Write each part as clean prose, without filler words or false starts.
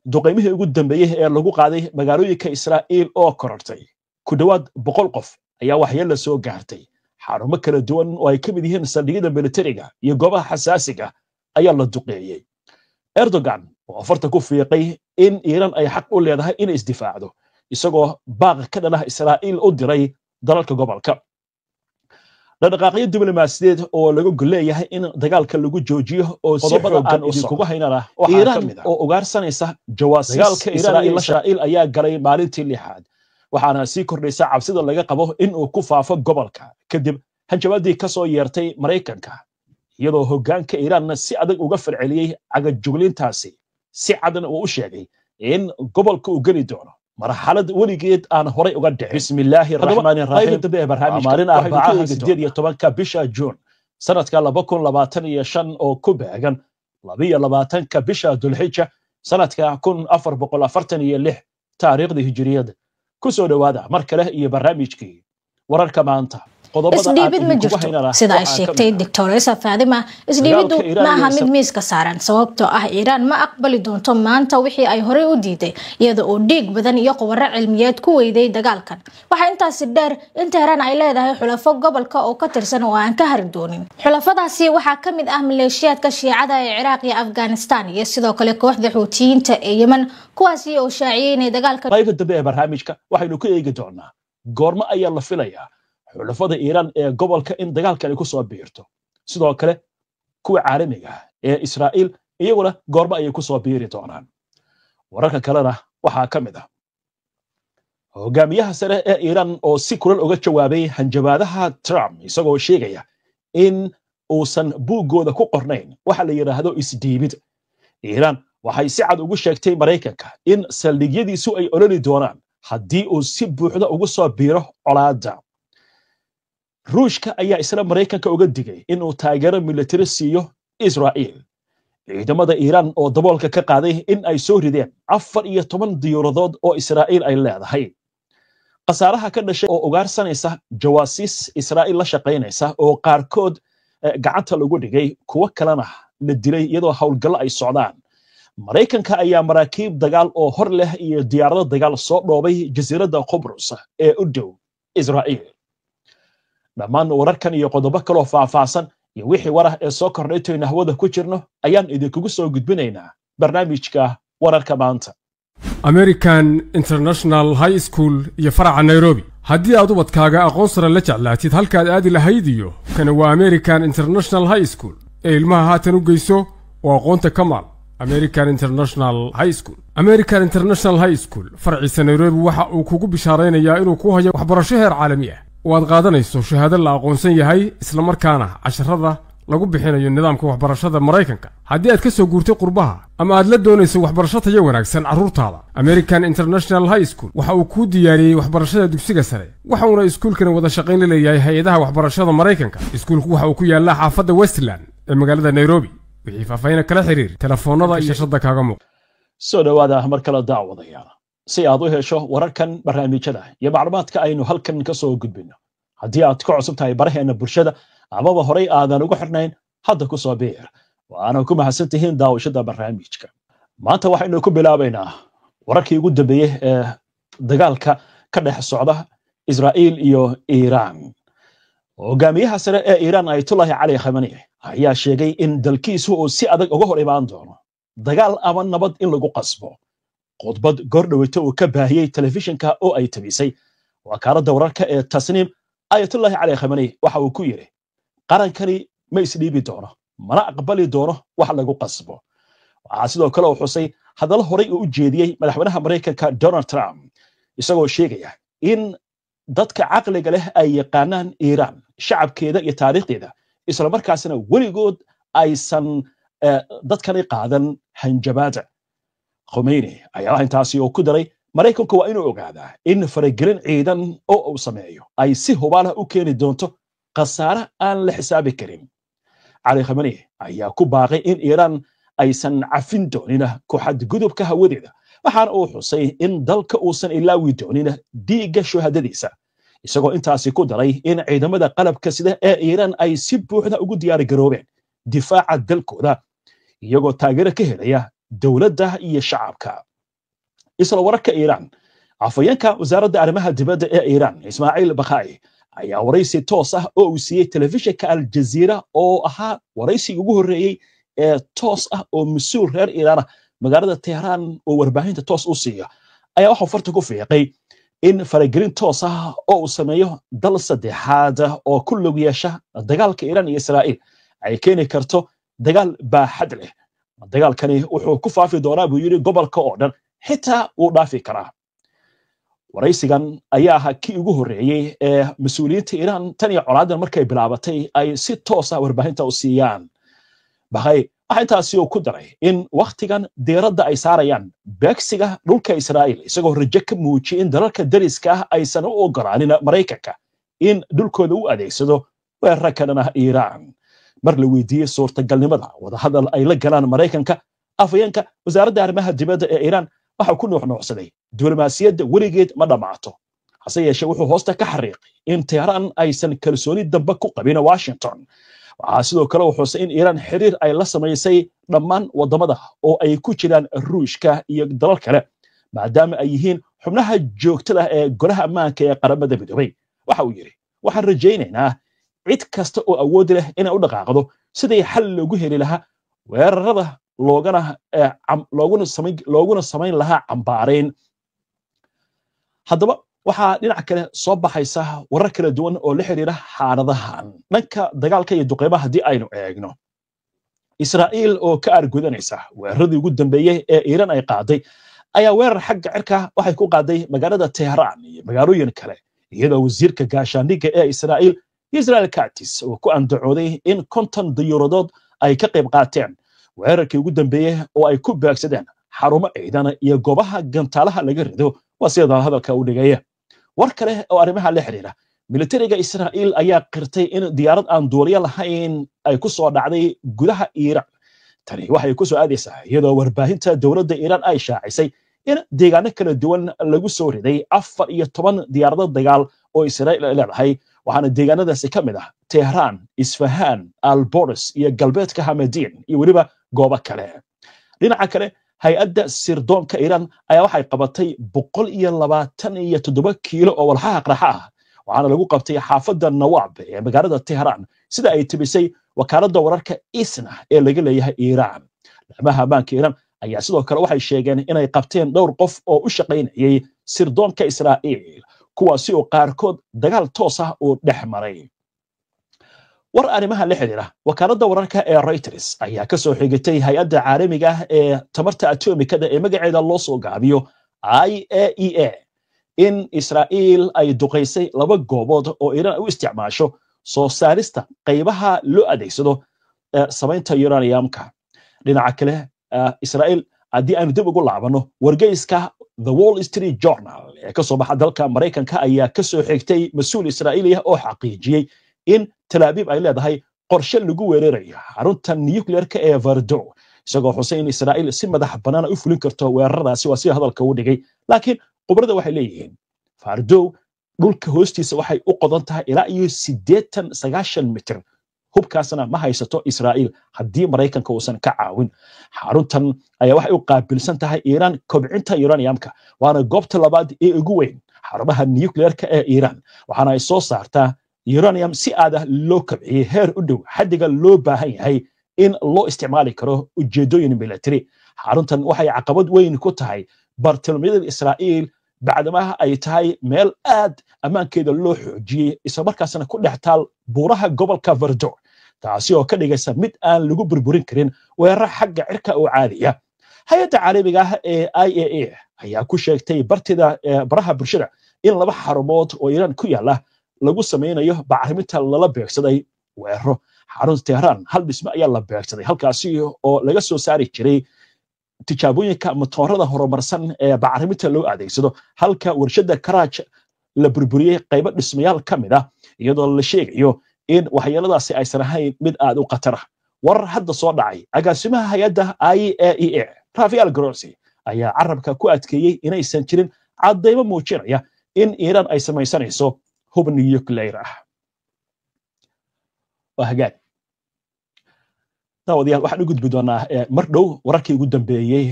duqeymihii ugu dambeeyay ee lagu qaaday magaalooyinka Israa'iil oo korortay ku dhawaad 100 qof ayaa waxyeello soo gaartay xarumo kala duwan oo ay ka mid yihiin saldhigyada militariga iyo goobaha xasaasiga ayaa la duqeeyay Erdogan oo farta ku fiiqay in Iran ay xaq u leedahay in isdifaacdo isagoo baaq ka dhanah Israa'iil u diray dalalka gobolka dhaqaaqyo diblomaasiyadeed oo lagu guleeyahay in dagaalka lagu joojiyo oo qodobada aan idinkugu haynana Iran oo ugaarsanaysa jawaasiiska Israa'iil ayaa galay maalintii lixaad waxaana sii kordhaysa cabsida laga qabo in uu ku faafo gobolka kadib hanjabaadii ka soo yeertay Mareykanka iyadoo hoggaanka Iran si adag uga falceliyay cagajuglintaasi si cadan uu u sheegay in gobolka uu geli doono marxalad weligeed aan horay uga dhicin bismillaahir rahmaanir rahiim barnaamijka 18 bisha June sanadka 2025 oo ku beegan 22 bisha Dhulhijja sanadka 1446 taariikhda hijriyada ku soo dhawaada mar kale iyo barnaamijkii wararka maanta isdhiibid ma jirto sida ay sheegtay Dictoressa Fatima isdhiibiddu ma aha mid miiska saaran sababtoo ah Iran ma aqbali doonto maanta wixii ay hore u diiday iyada oo dhiig badan iyo qowro cilmiyeed ku weyday dagaalkan waxa intaas dheer in Tehran ay leedahay xulafo gobolka oo ka tirsan oo aan ka hari doonin xulafadaasi waxa ka mid ah maleeshiyadka Shiicada ee Iraq iyo Afghanistan iyo sidoo kale kooxda Xuutiyiinta ee Yemen kuwaasi oo shaaciyay in dagaalka qaybta dambe ee barnaamijka waxaynu ku eegi doonaa goorma ayaa la filayaa xulafada Iran ee gobolka in dagaalkan ku soo biirto sidoo kale kuwa caalamiga ee Israa'iil iyaguna goorma ay ku soo biiri doonaan wararka kalena waxa ka mid ah hogaamiyaha sare ee Iran oo si kulal uga jawaabay hanjabaadaha Trump isagoo sheegaya in uusan buugooda ku qornayn waxa la yiraahdo isdiibid Iran waxay si cad ugu sheegtay Mareykanka in saldhigyadiisu ay ololi doonaan haddii uu si buuxda ugu soo biiro colaadda ruushka ayaa isla Mareykanka uga digay inuu taageero military siiyo Israa'iil ciidamada Iran oo daboolka ka qaaday in ay soo rideen 14 diyaaradood oo Israa'iil ay leedahay qasaaraha ka dhashay oo ugaarsanaysa jawaasiis Israa'iil la shaqeynaysa oo qaarkood gacanta lagu dhigay kuwa kalena la dilay iyadoo hawlgallo ay socdaan Mareykanka ayaa maraakiib dagaal oo hor leh iyo diyaarado dagaal soo dhoobay jasiiradda Qobrus ee u dhow Israa'iil dhammaan wararkan iyo qodobo kale oo faahfaahsan iyo wixii warah ee soo kordhay nahwada ku jirno ayaan idinkugu soo gudbinaynaa barnaamijka wararka maanta American International High School iyo faraca Nairobi haddii aad ubadkaaga aqoon sare la jeclaatid halkaad aadi lahayd iyo kana waa American International High School ee ilmaha haatan u geyso oo aqoonta kamaal American International High School American International High School farciisa Nairobi waxa uu kugu bishaareynayaa inuu ku hayo waxbarasho heer caalami ah waad qaadanayso shahaado la aqoonsan yahay isla markaana casharada lagu bixinayo nidaamka waxbarashada Mareykanka haddii aad ka soo guurtay qurbaha ama aad la doonayso waxbarasho tayo wanaagsan carruurtaada American International High School waxa uu ku diyaariyay waxbarashada dugsiga sare waxa uu iskuulkan wada shaqayn la leeyahay hay'adaha waxbarashada Mareykanka iskuulku waxa uu ku yaalaa xaafadda Westland ee magaalada Nairobi wixii faahfaahin kala xiriir telefoonada iyo shashada kaaga muuqda soo dhawaada mar kale daawadayaal si aad u hesho wararkan barnaamijyada iyo macluumaadka aynu halkan ka soo gudbino haddii aad ka cusub tahay baraheena bulshada amaba horay aadan ugu xirnayn hadda ku soo biir waana ku mahadsantihiin daawashada barnaamijka maanta waxaynu ku bilaabaynaa wararkii ugu dambeeyay ee dagaalka ka dhex socda Israa'iil iyo Iran hogaamiyaha sare ee Iran Ayatollah Ali Khamenei ayaa sheegay in dalkiisu uu si adag uga hor imaan doono dagaal ama nabad in lagu qasbo qodbad gordhaweyta uu ka baahiyay telefishinka oo ay tabisay wakaaladda wararka ee Tasniim Ayatollah Ali Khamenei waxa uu ku yiri qarankani ma isdhiibi doono mana aqbali doono wax lagu qasbo waxa sidoo kale uu xusay hadal horay u jeediyay madaxweynaha Mareykanka Donald Trump isagoo sheegaya in dadka caqliga leh ay yaqaanaan Iran shacabkeeda iyo taariikhdeeda isla markaasna weligood aysan dadkani qaadan hanjabaada Khomeini ayaa intaasi oo ku daray Mareykanku waa inuu ogaadaa in faragelin ciidan oo uu sameeyo ay si hubaala u keeni doonto qasaare aan la xisaabi karin Ali Khamenei ayaa ku baaqay in Iran aysan cafin doonin ku xadgudubka hawadeeda waxaana uu xusay in dalka uusan ilaawi doonin dhiigga shuhadadiisa isagoo intaasi ku daray in ciidamada qalabka sida ee Iran ay si buuxda ugu diyaar garoobeen difaaca dalkooda iyagoo taageero ka helaya dawladda iyo shacabka isla wararka Iiraan afayeenka wasaaradda arrimaha dibadda ee Iiraan Ismaaciil Bakhai ayaa waraysi toos ah oo uu siiyey telefishinka Al Jazeera oo ahaa waraysiga ugu horreeyay ee toos ah oo mas'uul reer Iiraan ah magaalada Tehran oo warbaahinta toos u siiya ayaa waxa farta ku fiiqay in faragelin toos ah oo uu sameeyo dal saddexaad oo ku lug yeesha dagaalka Iiraan iyo Israa'iil ay keeni karto dagaal baaxad leh dagaalkani wuxuu ku faafi doonaa buu yiri gobolka oo dhan xitaa uu dhaafi karaa waraysigan ayaa ahaa kii ugu horreeyay ee mas'uuliyiinta Iiraan tan iyo colaadan markay bilaabatay ay si toos ah warbaahinta u siiyaan Bakhai waxa intaasi uu ku daray in waqtigan diiradda ay saarayaan beegsiga dhulka Israa'iil isagoo rajo ka muujiyay in dalalka dariska ah aysan u ogolaanin Mareykanka in dhulkooda u adeegsado weerar ka dhan ah Iiraan mar la weydiiyey suurtagalnimada wadahadal ay la galaan Mareykanka afayeenka wasaaradda arrimaha dibadda ee Iiraan waxa ku nuuxnuuxsaday diblomaasiyadda weligeed ma dhamaato hase yeeshee wuxuu hoosta ka xariiqay in Tehran aysan kalsooni dambe ku qabin Washington waxaa sidoo kale uu xusay in Iiraan xiriir ay la samaysay dhammaan wadamada oo ay ku jiraan Ruushka iyo dalal kale maadaama ay yihiin xubnaha joogtada ee golaha ammaanka ee qaramada midoobay waxa uu yiri waxaan rajaynaynaa cid kasta oo awood leh inay u dhaqaaqdo sidii xal loogu heli lahaa weerarada looguna samayn lahaa cambaarayn haddaba waxaa dhinac kale soo baxaysa warar kala duwan oo la xiriira xaaladahan dhanka dagaalka iyo duqeymaha haddii aynu eegno Israa'iil oo ka argudanaysa weeraradii ugu dambeeyay ee Iiraan ay qaaday ayaa weerar xagga cirka waxay ku qaaday magaalada Tehran iyo magaalooyin kale iyadoo wasiirka gaashaandhigga ee Israa'iil Israel Katz oo ku andacooday in 50 diyuuradood ay ka qayb qaateen weerarkii ugu dambeeyay oo ay ku beegsadeen xarumo ciidan iyo goobaha gantaalaha laga rido waa sida hadalka u dhigaya war kale oo arrimaha la xiriira militariga Israa'iil ayaa qirtay in diyaarad aan duuliye lahayn ay ku soo dhacday gudaha Iiraan tani waxay ku soo aadaysaa iyadoo warbaahinta dowladda Iiraan ay shaacisay in deegaano kala duwan lagu soo riday 14 diyaarado dagaal oo Israa'iil leedahay waxaana deegaanadaasi ka mid ah Tehran, Isfahan, Al-Boris iyo galbeedka Hamedin iyo weliba goobo kale dhinaca kale hay'adda sirdoonka Iiraan ayaa waxay qabatay 127 kiilo oo walxaha qarxa ah waxaana lagu qabtay xaafadda Nawab ee magaalada Tehran sida ay tibisay wakaaladda wararka ISNA ee laga leeyahay Iiraan laamaha ammaanka Iiraan ayaa sidoo kale waxay sheegeen inay qabteen dhowr qof oo u shaqaynayay sirdoonka Israa'iil kuwaasi oo qaarkood dagaal toos ah oo dhex maray war arrimaha la xiriira wakaaladda wararka ee Reuters ayaa ka soo xigtay hay'adda caalamiga ah ee tamarta atomikada ee magaceeda loo soo gaabiyo IAEA in Israa'iil ay duqeysay 2 goobood oo Iiraan u isticmaasho soo saarista qaybaha loo adeegsado samaynta uraniumka dhinaca kale Israa'iil haddii aynu dib ugu laabano wargeyska The Wall Street Journal ee ka soo baxa dalka Mareykanka ayaa ka soo xigtay mas'uul Israa'iili ah oo xaqiijiyay in Tel Aviv ay leedahay qorshe lagu weerarayo xarunta nuclearka ee Fordo isagoo xusay in Israa'iil si madax bannaan u fulin karto weeraradaasi waa si hadalka u dhigay laakiin khibrada waxay leeyihiin Fordo dhulka hoostiisa waxay u qodan tahay ilaa iyo 80-90 mitir hubkaasna ma haysato Israa'iil haddii Mareykanka uusan ka caawin xaruntan ayaa waxay u qaabilsan tahay Iiraan kobcinta uraniumka waana goobta labaad ee ugu weyn xarumaha nuclearka ee Iiraan waxaana ay soo saartaa uranium si aad ah loo kobciyay heer u dhow xaddiga loo baahan yahay in loo isticmaali karo ujeedooyin military xaruntan waxay caqabad weyn ku tahay bartilmaameedka Israa'iil bacdamaha ay tahay meel aad ammaankeeda loo xoojiyay isla markaasna ku dhex taal buuraha gobolka Fordo taasi oo ka dhigaysa mid aan lagu burburin karin weerar xagga cirka oo caadiya hay'adda caalamiga ah ee IAEA ayaa ku sheegtay baraha bulshada in 2 xarumood oo Iiraan ku yaala lagu sameynayo bacriminta lala beegsaday weeraro xarunta Tehran hal dhisme ayaa la beegsaday halkaasi oo laga soo saari jiray tijaabooyinka matoorada horumarsan ee bacriminta loo adeegsado halka warshada Karaj la burburiyay qaybo dhismayaal kamid ah iyadoo la sheegayo in waxyeeladaasi aysan ahayn mid aad u khatar ah war hadda soo dhacay agaasimaha hay'adda IAEA Rafael Grossi ayaa carabka ku adkeeyay inaysan jirin cadeymo muujinaya in Iiraan ay samaysanayso hub nuclear ah wahagaad daawadayaal waxaan u gudbi doonaa mar dhow wararkii ugu dambeeyey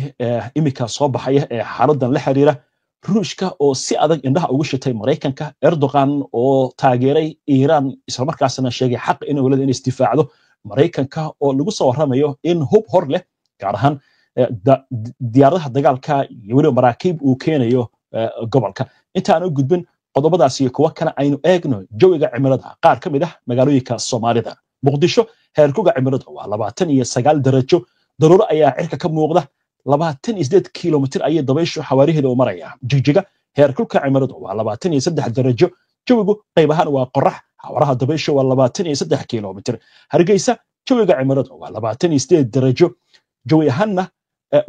imika soo baxaya ee xaaladan la xiriira ruushka oo si adag indhaha ugu shitay Mareykanka Erdogan oo taageeray Iran isla markaasna sheegay xaq inuu leeyahay in isdifaacdo Mareykanka oo lagu soo waramayo in hub hor leh gaar ahaan diyaaradaha dagaalka iyo weli maraakiib uu keenayo gobolka intaan u gudbin qodobadaas iyo kuwa kale aynu eegno jawiga cimilada qaar ka mid ah magaalooyinka Soomaalida Muqdisho heerkulka cimiladu waa 29 darajo daruuro ayaa cirka ka muuqda 28 kilomitir ayay dabayshu xawaariheeda u maraya jigjiga heerkulka cimiladu waa 23 darajo jawigu qayb ahaan waa qorax xawaaraha dabayshu waa 23 kilomitir hargeysa jawiga cimiladu waa 28 darajo jawi ahaanna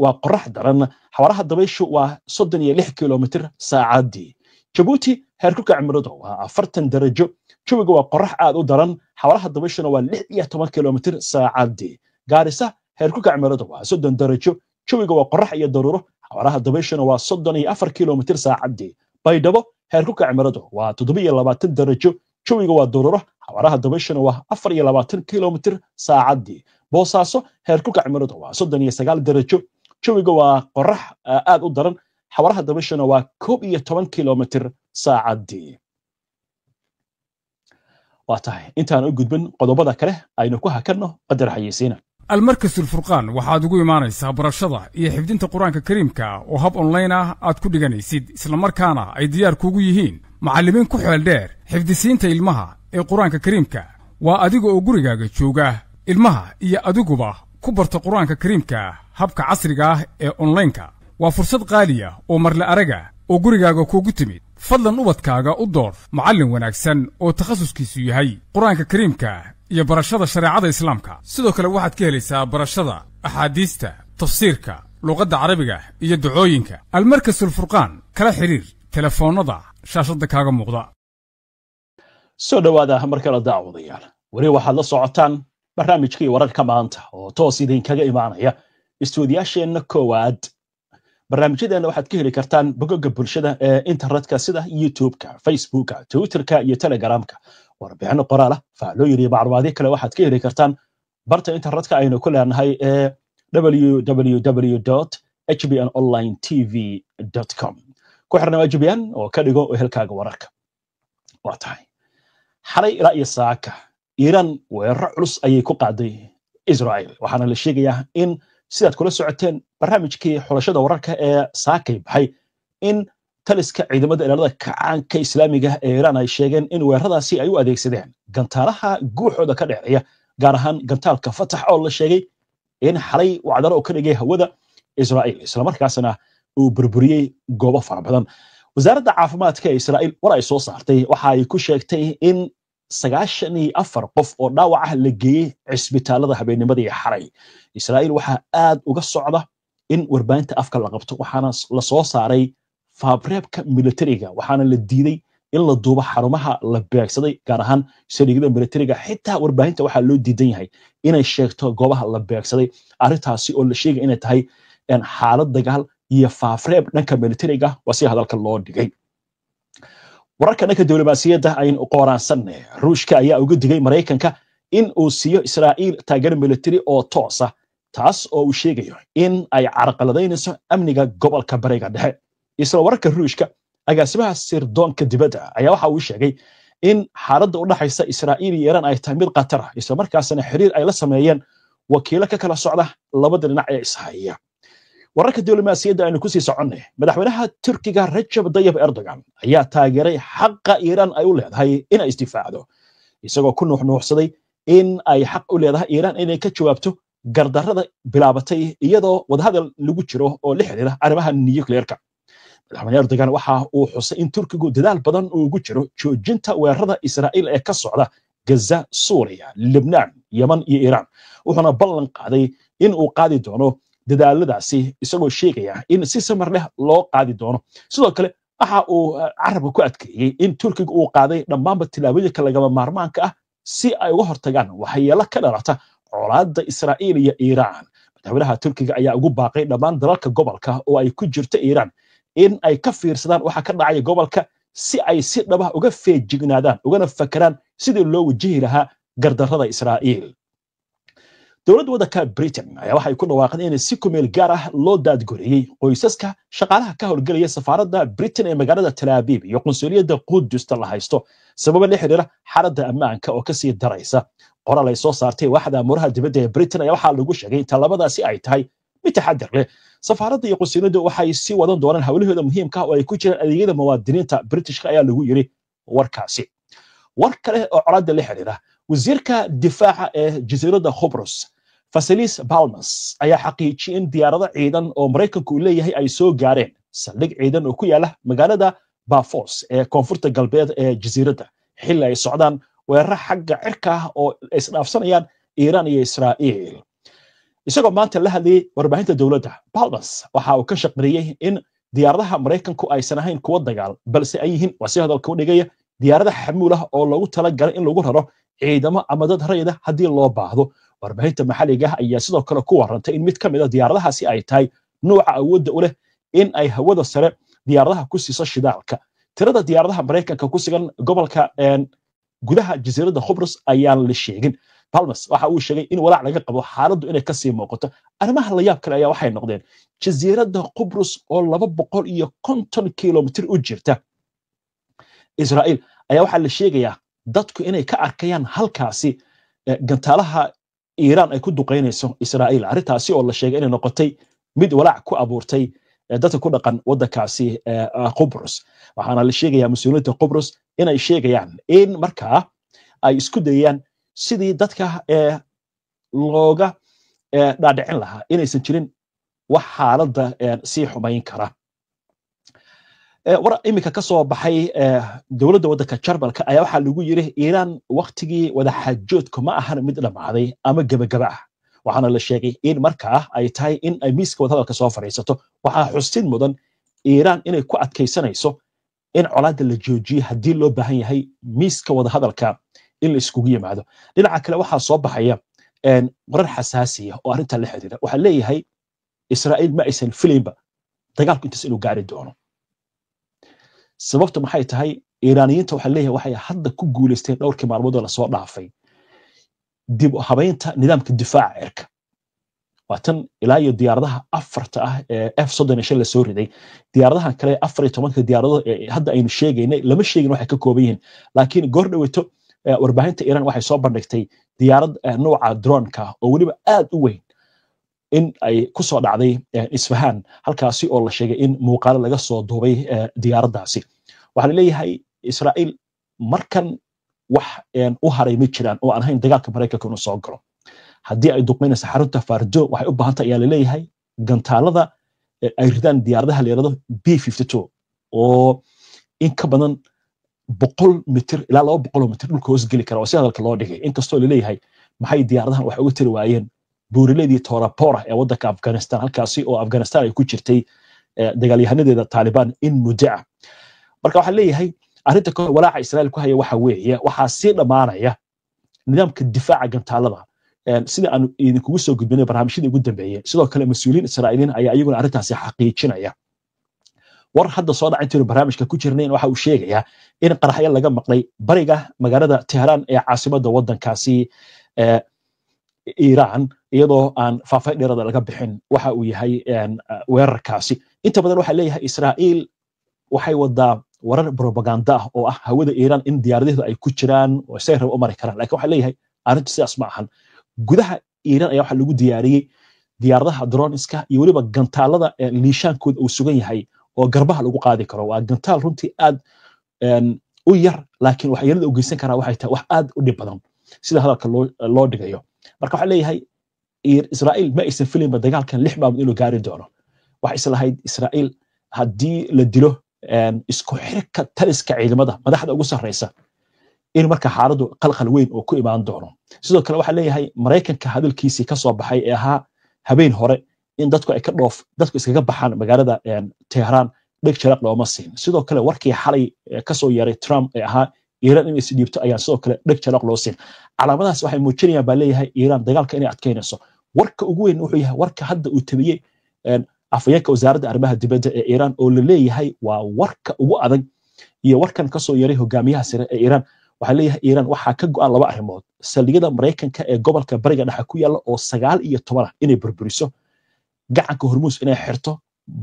waa qorax daran xawaaraha dabayshu waa 36 kilomitir saacadii Djibouti heerkulka cimiladu waa 40 darajo jawigu waa qorax aad u daran xawaaraha dabayshuna waa 16 kilomitir saacadii Gaarisa heerkulka cimiladu waa 30 darajo jawigu waa qorax iyo daruuro xawaaraha dabayshuna waa 34 kilomitir saacadii Baydhabo heerkulka cimiladu waa 27 darajo jawigu waa daruuro xawaaraha dabayshuna waa 24 kilomitir saacadii Boosaaso heerkulka cimiladu waa 39 darajo jawigu waa qorax aad u daran xawaaraha dabayshuna waa 11 kilomitir saacadii waatahay intaan u gudbin qodobada kale aynu ku hakarno qadar xayeysiina المركز الفرقان waxaad ugu imaanaysaa barashada iyo xifdinta quraanka kariimka oo hab online ah aad ku dhiganaysid isla markaana ay diyaar kugu yihiin macallimiin ku xeel dheer xifdisiinta ilmaha ee quraanka kariimka waa adiga oo gurigaaga jooga ilmaha iyo adiguba ku barta quraanka kariimka habka casriga ah ee online-ka waa fursad qaali ah oo marle araga oo gurigaaga kugu timid fadlan ubadkaaga u door macallin wanaagsan oo takhasuskiisu yahay quraanka kariimka iyo barashada shariicada islaamka sidoo kale waxaad ka helaysaa barashada axaadiista tafsiirka luqadda carabiga iyo ducooyinka almarkas alfurqaan kala xiriir telefoonada shaashada kaaga muuqda soo dhawaada mar kale daawadayaal wari waxaad la socotaan barnaamijkii wararka maanta oo toos idin kaga imaanaya istuudiyaasheena koowaad barnaamijyadeena waxaad ka heli kartaan bogagga bulshada ee internetka sida YouTube-ka Facebook-ka Twitter-ka iyo Telegram-ka warbixino qoraal ah faalooyin iyo macluumaadyo kale waxaad ka heli kartaan barta internetka aynu ku leenahay ee www.hbnonlinetv.com ku xirnaa HBN oo ka dhigo helkaaga wararka waa tahay xalay ilaa iyo saaka Iran weerar culus ayay ku qaaday Israel waxaana la sheegayaa in sidaad kula socoteen barnaamijkii xulashada wararka ee saakay baxay in taliska ciidamada ilaalada kacaanka islaamiga ee Iran ay sheegeen in weeraradaasi ay u adeegsadeen gantaalaha guuxooda ka dheereeya gaar ahaan gantaalka Fatax oo la sheegay in xalay wacdaro oo ka dhigay hawada Israel isla markaasna uu burburiyay goobo fara badan wasaaradda caafimaadka ee Israel war ay soo saartay waxa ay ku sheegtay in 94 qof oo dhaawac ah la geeyay cisbitaalada habeennimadii xalay Israel waxa aad uga socda in warbaahinta afka la qabto waxaana la soo saaray fabreebka militariga waxaana la diiday in la duubo xarumaha la beegsaday gaar ahaan saldhigyada militariga xitaa warbaahinta waxa loo diidan yahay inay sheegto goobaha la beegsaday arintaasi oo la sheegay inay tahay xaalad dagaal iyo fabreeb dhanka militariga wasi hadalka loo dhigay wararka dhanka diblomaasiyadda aynu qoraansanay ruushka ayaa uga digay Mareykanka in uu siiyo Israa'iil taageero militari oo toos ah taas oo uu sheegayo in ay carqaladaynayso amniga gobolka bariga dhexe isla wararka ruushka agaasimaha sirdoonka dibadda ayaa waxa uu sheegay in xaaladda u dhaxaysa Israa'iil iyo Iran ay tahay mid qatar ah isla markaasna xiriir ay la sameeyeen wakiilo ka kala socda labada dhinac ee ishaya wararka diblomaasiyadda aynu ku sii soconnay madaxweynaha Turkiga Recep Tayyip Erdogan ayaa taageeray xaqa Iran ay u leedahay in ay isdifaacdo isagoo ku nuuxnuuxsaday in ay xaq u leedahay Iran inay ka jawaabto gardarrada bilaabatay iyadoo wadahadal lagu jiro oo la xiriira arrimaha nuclear-ka madaxweyne Erdogan waxa uu xusay in Turkigu dadaal badan uu ugu jiro joojinta weerarada Israa'iil ee ka socda Gaza, Suuriya, Lebanon, Yemen iyo Iran wuxuuna ballan qaaday in uu qaadi doono dadaaladaasi isagoo sheegaya in si samar leh loo qaadi doono sidoo kale waxa uu carabka ku adkeeyay in Turkigu uu qaaday dhammaanba tilaabooyinka lagama maarmaanka ah si ay uga hortagaan waxyeelo ka dhalata colaadda Israa'iil iyo Iran madaxweynaha Turkiga ayaa ugu baaqay dhammaan dalalka gobolka oo ay ku jirto Iran in ay ka fiirsadaan waxa ka dhacaya gobolka si ay si dhab ah uga feejignaadaan ugana fakaraan sidii loo wajihi lahaa gardarrada Israa'iil dowladda waddanka Britain ayaa waxay ku dhawaaqeen in si ku meel gaar ah loo daadguriyay qoysaska shaqaalaha ka howlgelaya safaaradda Britain ee magaalada Tel Aviv iyo qunsuliyadda Qudus la haysto sabab la xiriira xaaladda ammaanka oo ka sii daraysa qoraal ay soo saartay waaxda amuraha dibadda ee Britain ayaa waxaa lagu sheegay talabadaasi ay tahay mid taxaddar leh safaaradda iyo qunsuliyaddu waxay si wadan doonaan hawlahooda muhiimka ah oo ay ku jiraan adeegyada muwaadiniinta Britishka ayaa lagu yiri warkaasi war kale oo colaadda la xiriira wasiirka difaaca ee jasiiradda Qobrus Vasilis Balmas ayaa xaqiijiyay in diyaarado ciidan oo Mareykanku leeyahay ay soo gaareen saldhig ciidan oo ku yaala magaalada Bafos ee koonfurta galbeed ee jasiiradda xilli ay socdaan weerar xagga cirka ah oo isdhaafsanayaan Iiraan iyo Israa'iil isagoo maanta la hadlayay warbaahinta dowladda Balmas waxa uu ka shaqeeyay in diyaaradaha Mareykanku aysan ahayn kuwa dagaal balse ay yihiin wasi hadalka u dhigaya diyaarada xamuul ah oo lagu talagalay in lagu raro ciidamo ama dad rayid ah haddii loo baahdo warbaahinta maxalliga ah ayaa sidoo kale ku warantay in mid ka mid ah diyaaradahaasi ay tahay nooca awoodda u leh in ay hawada sare diyaaradaha ku siiso shidaalka tirada diyaaradaha Mareykanka ku sugan gobolka gudaha jasiiradda Qobrus ayaan la sheegin Balmas waxa uu sheegay in walaac laga qabo xaaladdu inay ka sii muuqato arrimaha la yaab kale ayaa waxay noqdeen jasiiradda Qobrus oo 250 kilomitir u jirta Israa'iil ayaa waxa la sheegayaa dadku inay ka arkayaan halkaasi gantaalaha Iiraan ay ku duqeynayso Israa'iil arrintaasi oo la sheegay inay noqotay mid walaac ku abuurtay dadka ku dhaqan waddankaasi Qobrus waxaana la sheegayaa mas'uuliyiinta Qobrus inay sheegayaan in markaa ay isku dayayaan sidii dadka looga dhaadhicin lahaa inaysan jirin wax xaaladda sii xumayn kara war imika ka soo baxay dowladda waddanka Jarmalka ayaa waxaa lagu yiri Iiraan waqtigii wada xaajoodku ma ahan mid dhamaaday ama gabagaba ah waxaana la sheegay in markaa ay tahay in ay miiska wadahadalka soo fariisato waxaa xusin mudan Iiraan inay ku adkaysanayso in colaadda la joojiyo haddii loo baahan yahay miiska wadahadalka in la iskugu yimaado dhinaca kale waxaa soo baxaya warar xasaasi ah oo arrinta la xiriira waxaa leeyahay Israa'iil ma aysan filayba dagaalku intaas inuu gaari doono sababtu maxay tahay Iiraaniyiinta waxaa leeyahay waxay hadda ku guuleysteen dhowrkii maalmood oo la soo dhaafay dib u habeynta nidaamka difaaca cirka waatan ilaa iyo diyaaradaha afarta ah ee F-35 la soo riday diyaaradahan kale 14 diyaaradood hadda aynu sheegaynay lama sheegin waxay ka kooban yihiin laakiin goor dhaweeto warbaahinta Iiraan waxay soo bandhigtay diyaarad nooca drone-ka oo waliba aad u weyn in ay ku soo dhacday Isfahan halkaasi oo la sheegay in muuqaal laga soo duubay diyaaraddaasi waxa la leeyahay Israa'iil markan wax u haray ma jiraan oo aan ahayn dagaalka Mareykanka inuu soo galo haddii ay duqeynayso xarunta Fardo waxay u baahan tahay ayaa la leeyahay gantaalada ay ridaan diyaaradaha la yiraahdo B-52 oo in ka badan 100 mitir ilaa 200 mitir dhulka hoos geli kara oo si hadalka loo dhigay inkastoo la leeyahay maxay diyaaradahan wax uga tiri waayeen buurileedii Torapora ee waddanka Afghanistan halkaasi oo Afghanistan ay ku jirtay dagaalyahanadeeda Taliban in muddo marka waxa leeyahay arrinta ka walaaca Israa'iil ku haya waxa weeye waxa si dhamaanaya nidaamka difaaca gantaalada sida aan idinku soo gudbinay barnaamijyada ugu dambeeyay sidoo kale mas'uuliyiin Israa'iiliin ayaa ayaguna arrintaasi xaqiijinaya war hadda soo dhacay barnaamijka ku jirneen waxa uu sheegayaa in qaraxyo laga maqlay bariga magaalada Tehran ee caasimadda waddankaasi Iiraan iyadoo aan faafay dheerada laga bixin waxa uu yahay weerarkaasi inta badan waxa leeyahay Israa'iil waxay wadaa warar propaganda ah oo ah hawada Iiraan in diyaaradaha ay ku jiraan oo say rabo u mari karaan laakiin waxa leeyahay arrintu sidaas ma ahan gudaha Iiraan ayaa waxa lagu diyaariyay diyaaradaha droneska iyo waliba gantaalada liishaankooda uu sugan yahay oo garbaha lagu qaadi karo waa gantaal runtii aad u yar laakiin waxa yarada u geysan karaa waxay tahay wax aad u dhib badan sida hadalka loo dhigayo marka waxa leeyahay Israa'iil ma aysan filayba dagaalkan 6 maalmood inuu gaari doono waxa islahayd Israa'iil haddii la dilo isku xirka taliska ciidamada madaxda ugu sarreysa in marka xaaladu qalqal weyn oo ku imaan doono sidoo kale waxa leeyahay Mareykanka hadalkiisii ka soo baxay ee ahaa habeen hore in dadku ay ka dadku iskaga baxaan magaalada Tehran dhig jaraq looma siin sidoo kale warkii xalay ka soo yaray Trump ee ahaa Iiraan inay si dhiibto ayaa sidoo kale dhig jaraq loo siin calaamadaas waxay muujinayaan baa leeyahay Iiraan dagaalka inay adkeynayso warka ugu weyn wuxuu yahay warka hadda uu tabiyay afayeenka wasaaradda arrimaha dibadda ee Iiraan oo la leeyahay waa warka ugu adag iyo warkan ka soo yaray hogaamiyaha sare ee Iiraan waxaa leeyahay iiraan waxaa ka go'an laba arrimood saldhigyada maraykanka ee gobolka bariga dhexe ku yaalla oo 19 ah inay burburiso gacanka hormuus inay xirto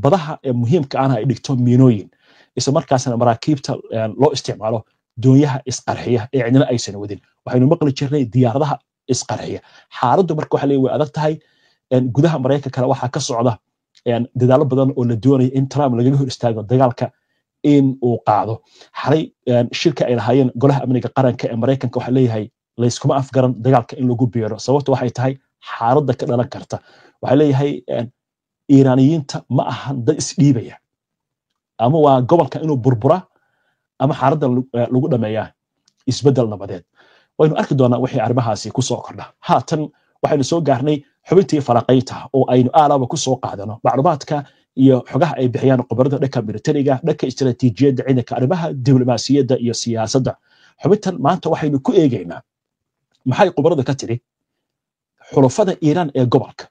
badaha ee muhiimka ahna ay dhigto miinooyin isla markaasna maraakiibta loo isticmaalo doonyaha isqarxiya ee cidina aysan wadin waxaynu maqli jirnay diyaaradaha isqarxiya xaaladdu marka waxa leeyahay way adag tahay gudaha maraykanka waxaa ka socda dadaalo badan oo la doonayo in Trump lagaga hor istaago dagaalka in uu qaado xalay shirka ay lahaayeen golaha amniga qaranka ee maraykanka waxa leeyahay la iskuma afgaran dagaalka in lagu biiro sababtu waxay tahay xaaladda ka dhalan karta waxa leeyahay iiraaniyiinta ma ahan dad isdhiibaya ama waa gobolka inuu burbura ama xaaladda lagu dhameeyaa isbedel nabadeed waynu arki doonaa wixii arrimahaasi ku soo kordha haatan waxaynu soo gaarnay xubintii falaqaynta oo aynu aalaba ku soo qaadano macluumaadka iyo xogaha ay bixiyaan khubarada dhanka militariga dhanka istiraatiijiyadda ciidanka arrimaha diblomaasiyadda iyo siyaasadda xubintan maanta waxaynu ku eegaynaa maxay khubarada ka tiri xulafada Iiraan ee gobolka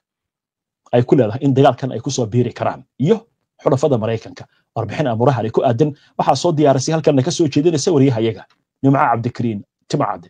ay ku leedahay in dagaalkan ay ku soo biiri karaan iyo xulafada Mareykanka warbixin amuraha ay ku aadan waxa soo diyaarisay halkan ka soo jeedinaysa wariyahayaga Nimca Cabdikariin Timcade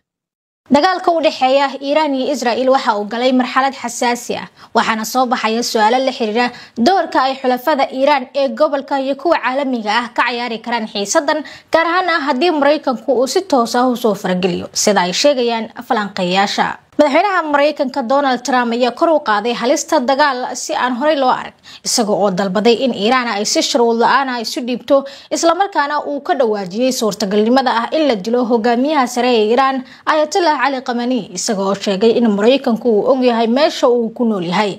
dagaalka u dhaxeeya Iiraan iyo Israa'iil waxa uu galay marxalad xasaasi ah waxaana soo baxaya su'aalo la xiriira doorka ay xulafada Iiraan ee gobolka iyo kuwa caalamiga ah ka ciyaari karaan xiisadan gaar ahaan haddii Mareykanku uu si toos ah u soo farageliyo sida ay sheegayaan falanqeeyaasha madaxweynaha Mareykanka Donald Trump ayaa kor u qaaday halista dagaal si aan horey loo arag isagoo oo dalbaday in Iiraan ay si shuruud la'aan ah isu dhiibto isla markaana uu ka dhawaajiyay suurtagalnimada ah in la dilo hogaamiyaha sare ee Iiraan Ayatollah Ali Khamenei isagoo sheegay in Mareykanku uu og yahay meesha uu ku nool yahay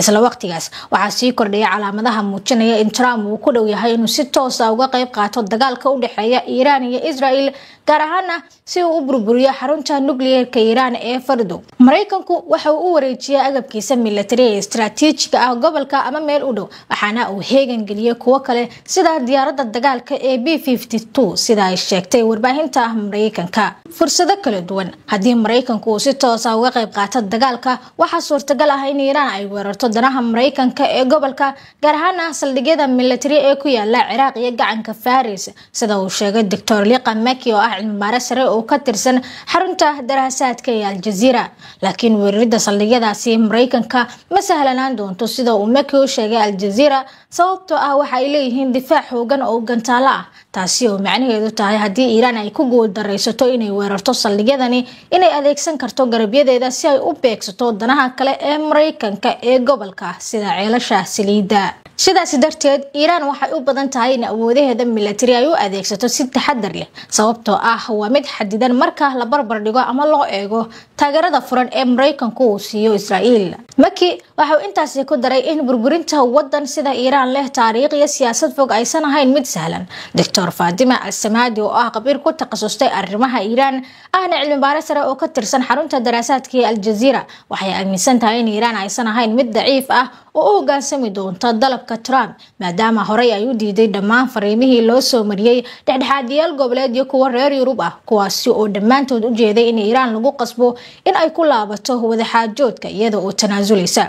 isla waqtigaas waxaa sii kordhaya calaamadaha muujinaya in Trump uu ku dhow yahay inuu si toos ah uga qayb qaato dagaalka u dhaxeeya Iiraan iyo Israa'iil gaar ahaan si uu u burburiyo xarunta nukliyeerka Iiraan ee Fordo Mareykanku waxa uu u wareejiyay agabkiisa military ee istiraatiijiga ah gobolka ama meel u dhow waxaana uu heegan geliyay kuwa kale sida diyaaradda dagaalka ee B-52 sida ay sheegtay warbaahinta Mareykanka fursado kala duwan haddii Mareykanku uu si toos ah uga qayb qaato dagaalka waxa suurtagal ah in Iiraan ay weerarto danaha Mareykanka ee gobolka gaar ahaan saldhigyada military ee ku yaala Ciraaq iyo gacanka Faris sida uu sheegay Dr. Liqa Maki oo ah cilmi baaris sare oo ka tirsan xarunta daraasaadka ee Al Jazeera laakiin weerarida saldhigyadaasi Mareykanka ma sahlanaan doonto sida uu Maki u sheegay Al Jazeera sababtoo ah waxa ay leeyihiin difaac xoogan oo gantaalo ah taasi oo macnaheedu tahay haddii Iiraan ay ku guuldareysato inay weerarto saldhigyadani inay adeegsan karto garabyadeeda si ay u beegsato danaha kale ee Mareykanka ee gobolka sida ceelasha saliida sidaas darteed Iiraan waxay u badan tahay in awoodaheeda military ay u adeegsato si taxadar leh sababtoo ah waa mid xadidan marka la barbar dhigo ama loo eego taageerada furan ee Mareykanku uu siiyo Israa'iil Maki waxa uu intaas ku daray in burburinta wadan sida Iiraan leh taariikh iyo siyaasad fog aysan ahayn mid sahlan Dr. Fatima Al-Samadi oo ah khabiir ku takhasustay arrimaha Iiraan ahna cilmi baaris sare oo ka tirsan xarunta daraasaadka ee Al Jazeera waxay aaminsan tahay in Iiraan aysan ahayn mid daciif ah oo u hogaansami doonta dalabka Trump maadaama horey ay u diiday dhammaan fariimihii loo soo mariyay dhexdhexaadiyaal goboleed iyo kuwa reer Yurub ah kuwaasi oo dhammaantood u jeeday in Iiraan lagu qasbo in ay ku laabato wada xaajoodka iyada oo tanaasuleysa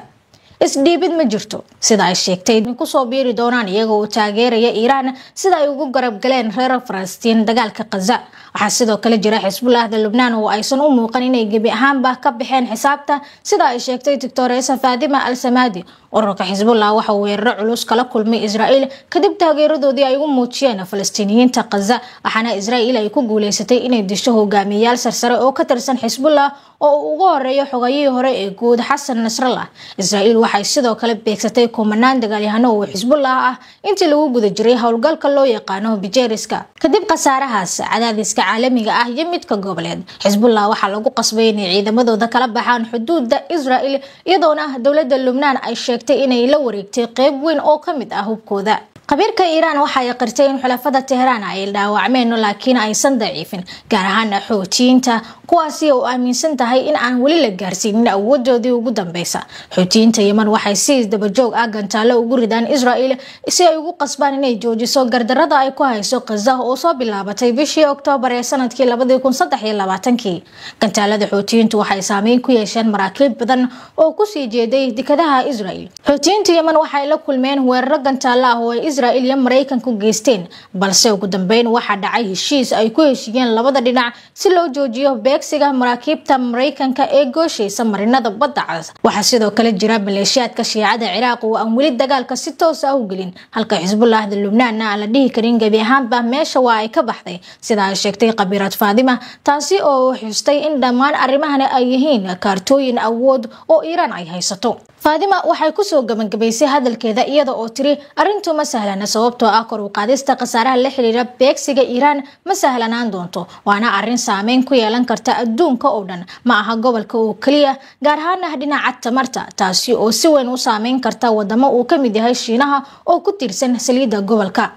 isdhiibid ma jirto sida ay sheegtay in ku soo biiri doonaan iyaga oo taageeraya Iiraan sida ay ugu garab galeen reer Falastiin dagaalka Gaza waxa sidoo kale jira Xisbullah Lubnaan oo aysan u muuqan inay gebi ahaanba ka bixeen xisaabta sida ay sheegtay Dr. Fatima Al-Samadi ururka Xisbullah waxa uu weerar culus kala kulmay Israa'iil kadib taageeradoodii ay ugu muujiyeen Falastiiniyiinta Gaza waxaana Israa'iil ay ku guuleysatay inay disho hogaamiyayaal sarsare oo ka tirsan Xisbullah oo ugu horeeyo xogayihii hore ee guud Xasan Nasrallah Israa'iil waxay sidoo kale beegsatay kumanaan dagaalyahano oo Xisbullah ah intii lagu guda jiray howlgalka loo yaqaano Bijeriska kadib qasaarahaas cadaadiska caalamiga ah iyo midka goboleed Xisbullah waxa lagu qasbay in ciidamadooda kala baxaan xuduudda Israa'iil iyadoona dawladda Lubnaan ay sheegtay inay la wareegtay qayb weyn oo ka mid ah hubkooda qabiirka Iiraan waxa ay qirtay in xulafada Tehran ay dhaawacmeen laakiin aysan daciifin gaar ahaan xoojinta kuwaasi oo aaminsan tahay in aan weli la gaarsiinin awoodoodii ugu dambeysa. Xuutiyiinta Yemen waxay si daba joog ah gantaalo ugu ridaan Israa'iil si ay ugu qasbaan inay joojiso gardarrada ay ku hayso Gaza oo soo bilaabatay bishii Oktoobar ee sanadkii 2023. Gantaalada Xuutiyiintu waxay saameyn ku yeesheen maraakiib badan oo ku sii jeeday dekedaha Israa'iil. Xuutiyiinta Yemen waxay la kulmeen weeraro gantaalo ah oo Israa'iil iyo Mareykanku geysteen, balse ugu dambeyn waxa dhacay heshiis ay ku heshiiyeen labada dhinac si loo joojiyo beegsiga maraakiibta Mareykanka ee gooshaysa marinada badda Cas. Waxa sidoo kale jira maleeshiyaadka Shiicada Ciraaq oo aan weli dagaalka si toos ah u gelin, halka Xisbullah Lubnaan aan la dhihi karin gabi ahaanba meesha waa ay ka baxday, sida ay sheegtay Qabiirad Faadima, taasi oo xustay in dhammaan arrimahan ay yihiin kaartooyin awood oo Iiraan ay haysato. Faadima waxay ku soo gabagabaysay hadalkeeda iyada oo tiri arrintu ma sahlana sababtoo ah kor u qaadista khasaaraha la xiriira beegsiga Iiraan ma sahlanaan doonto, waana arrin saameyn ku yeelan karta adduunka oo dhan, ma aha gobolka oo kaliya, gaar ahaan dhinaca tamarta, taasi oo si weyn u saameyn karta wadamo uu ka mid yahay Shiinaha oo ku tiirsan saliidda gobolka.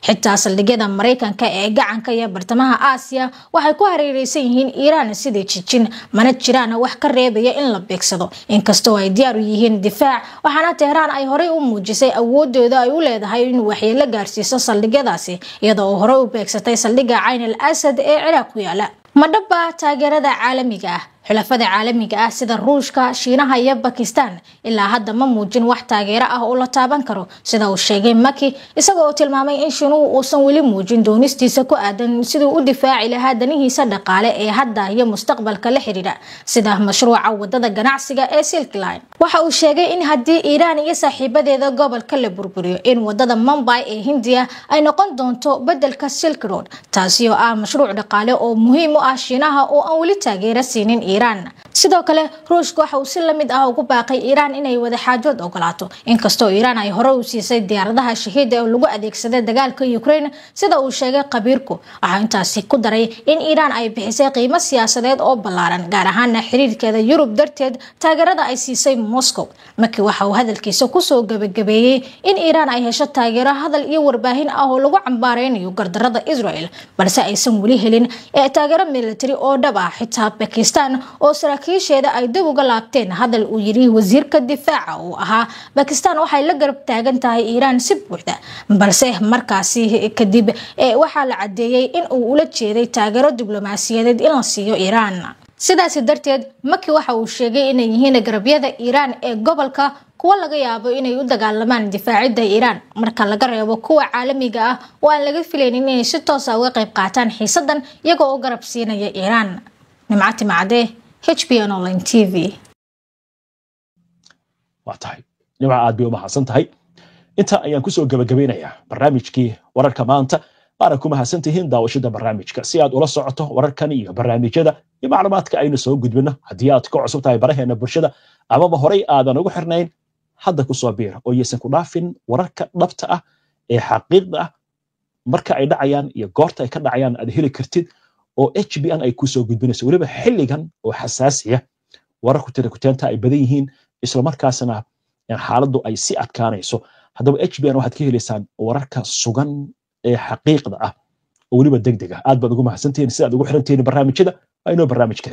xitaa saldhigyada Mareykanka ee gacanka iyo bartamaha Aasiya waxay ku hareeraysan yihiin Iiraan sidii jijin, mana jiraan wax ka reebaya in la beegsado, inkastoo ay diyaar u yihiin difaac. Waxaana Teheraan ay horey u muujisay awoodooda ay u leedahay in waxyeello gaarsiiso saldhigyadaasi, iyadoo horey u beegsatay saldhigga Cayn al-Asad ee Ciraaq ku yaala. madhaba taageerada caalamiga ah xulafada caalamiga ah sida Ruushka, Shiinaha iyo Pakistan ilaa hadda ma muujin wax taageero ah oo la taaban karo, sida uu sheegay Maki, isagoo tilmaamay in Shiinuhu uusan weli muujin doonistiisa ku aadan sidoo u difaaci lahaa danihiisa dhaqaale ee hadda iyo mustaqbalka la xiriira, sida mashruuca wadada ganacsiga ee Silk Line. Waxa uu sheegay in haddii Iiraan iyo saaxiibadeeda gobolka la burburiyo in wadada Mumbai ee Hindiya ay noqon doonto bedelka Silk Road, taasi oo ah mashruuc dhaqaale oo muhiim u ah Shiinaha oo aan weli taageero siinin Iiraan. sidoo kale Ruushka waxa uu si la mid ah ugu baaqay Iiraan inay wada xaajood ogolaato, inkastoo Iiraan ay hore u siisay diyaaradaha shahiid ee lagu adeegsaday dagaalka Ukraine, sida uu sheegay qabiirku. Waxa intaasi ku daray in Iiraan ay bixisay qiimo siyaasadeed oo ballaaran, gaar ahaan xiriirkeeda Yurub darteed taageerada ay siisay Moscow. Maki waxa uu hadalkiisa ku soo gabagabeeyay in Iiraan ay hesho taageero hadal iyo warbaahin ah oo lagu cambaareynayo gardarrada Israel, balse aysan weli helin taageero military oo dhab ah. xitaa Pakistan oo saraakiisheeda ay dib uga laabteen hadal uu yiri wasiirka difaaca oo ahaa Pakistan waxay la garab taagan tahay Iiraan si buuxda, balse markaasi kadib waxa la cadeeyay in uu ula jeeday taageero diblomaasiyadeed in la siiyo Iiraan. sidaas darteed Maki waxa uu sheegay inay yihiin garabyada Iiraan ee gobolka kuwa laga yaabo inay u dagaalamaan difaacidda Iiraan, marka laga reebo kuwa caalamiga ah oo aan laga filaynin inay si toos ah uga qayb qaataan xiisadan iyagoo u garab siinaya Iiraan. Nimcati Macade, HBN Online TV. waatahay nimca aad bay u mahadsan tahay. inta ayaan ku soo gabagabeynayaa barnaamijkii wararka maanta. waana ku mahadsantihiin daawashada barnaamijka. si aad ula socoto wararkan iyo barnaamijyada iyo macluumaadka aynu soo gudbino, haddii aad ka cusub tahay baraheena bulshada amaba horey aadan ugu xirnayn, hadda ku soo biir oo yeysan ku dhaafin wararka dhabta ah ee xaqiiqda ah marka ay dhacayaan iyo goorta ay ka dhacayaan aad heli kartid oo HBN ay ku soo gudbinayso, waliba xilligan oo xasaasiya wararku tirikuteenta ay badan yihiin, isla markaasna xaaladdu ay si adkaanayso. haddaba HBN waxaad ka helaysaan wararka sugan ee xaqiiqda ah oo waliba degdeg ah. aad baad ugu mahadsantihiin si aad ugu xirantihiin barnaamijyada. aynu barnaamijka